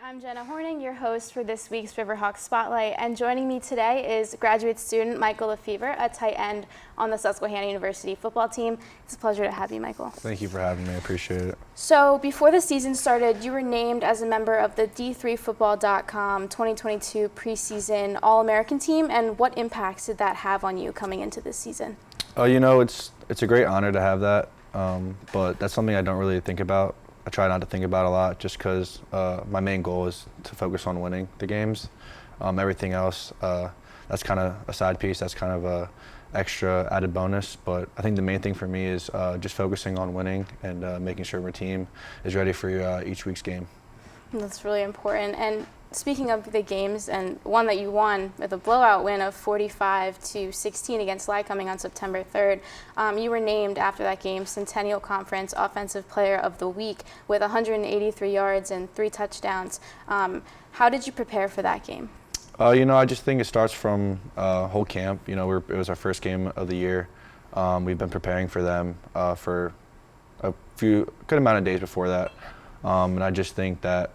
Hi, I'm Jenna Horning, your host for this week's Riverhawks Spotlight, and joining me today is graduate student Michael Lefever, a tight end on the Susquehanna University football team. It's a pleasure to have you, Michael. Thank you for having me. I appreciate it. So, before the season started, you were named as a member of the D3Football.com 2022 Preseason AllAmerican team, and what impacts did that have on you coming into this season? It's a great honor to have that, but that's something I don't really think about. I try not to think about a lot just because my main goal is to focus on winning the games. Everything else, that's kind of a side piece, that's kind of a extra added bonus. But I think the main thing for me is just focusing on winning and making sure my team is ready for each week's game. That's really important. And speaking of the games, and one that you won with a blowout win of 45-16 against Lycoming on September 3rd, you were named after that game Centennial Conference Offensive Player of the Week with 183 yards and 3 touchdowns. How did you prepare for that game? I just think it starts from whole camp. It was our first game of the year. We've been preparing for them for a good amount of days before that. And I just think that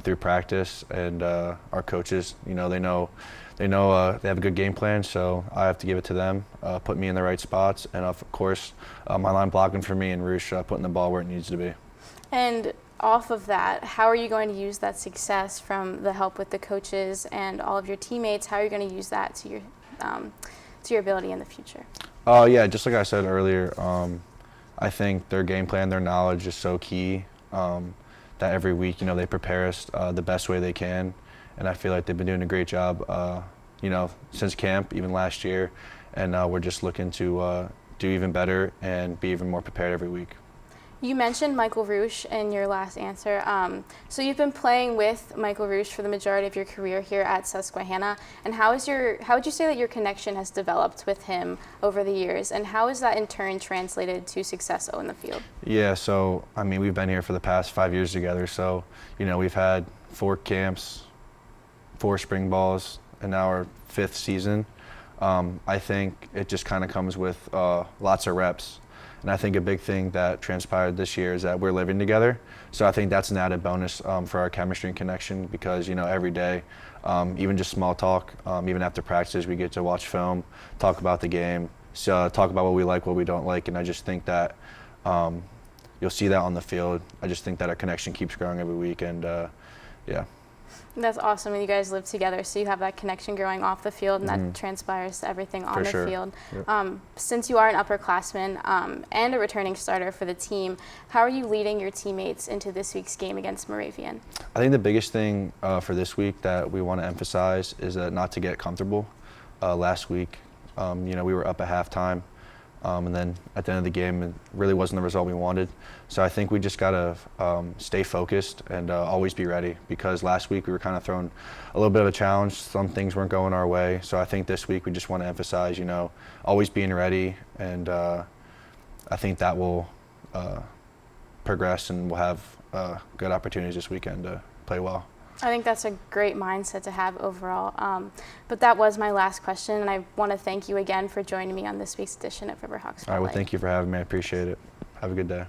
through practice and our coaches, they have a good game plan, so I have to give it to them, put me in the right spots, and of course, my line blocking for me and Roush putting the ball where it needs to be. And off of that, how are you going to use that success from the help with the coaches and all of your teammates? How are you going to use that to your ability in the future? Yeah, just like I said earlier, I think their game plan, their knowledge is so key. That every week, they prepare us the best way they can, and I feel like they've been doing a great job, since camp, even last year, and we're just looking to do even better and be even more prepared every week. You mentioned Michael Roush in your last answer. So you've been playing with Michael Roush for the majority of your career here at Susquehanna. And how would you say that your connection has developed with him over the years? And how is that in turn translated to success on the field? Yeah, so we've been here for the past 5 years together. So we've had 4 camps, 4 spring balls, and now our 5th season. I think it just kind of comes with lots of reps. And I think a big thing that transpired this year is that we're living together. So I think that's an added bonus for our chemistry and connection because, every day, even just small talk, even after practice, we get to watch film, talk about the game, talk about what we like, what we don't like. And I just think that you'll see that on the field. I just think that our connection keeps growing every week. And, yeah. That's awesome. And you guys live together, so you have that connection growing off the field, and that transpires to everything on the field. Yep. Since you are an upperclassman and a returning starter for the team, how are you leading your teammates into this week's game against Moravian? I think the biggest thing for this week that we want to emphasize is not to get comfortable. Last week, we were up at halftime. And then at the end of the game, it really wasn't the result we wanted. So I think we just got to stay focused and always be ready because last week we were kind of thrown a little bit of a challenge. Some things weren't going our way. So I think this week we just want to emphasize, always being ready. And I think that will progress and we'll have good opportunities this weekend to play well. I think that's a great mindset to have overall. But that was my last question, and I want to thank you again for joining me on this week's edition of Riverhawks Spotlight. All right, well, thank you for having me. I appreciate it. Have a good day.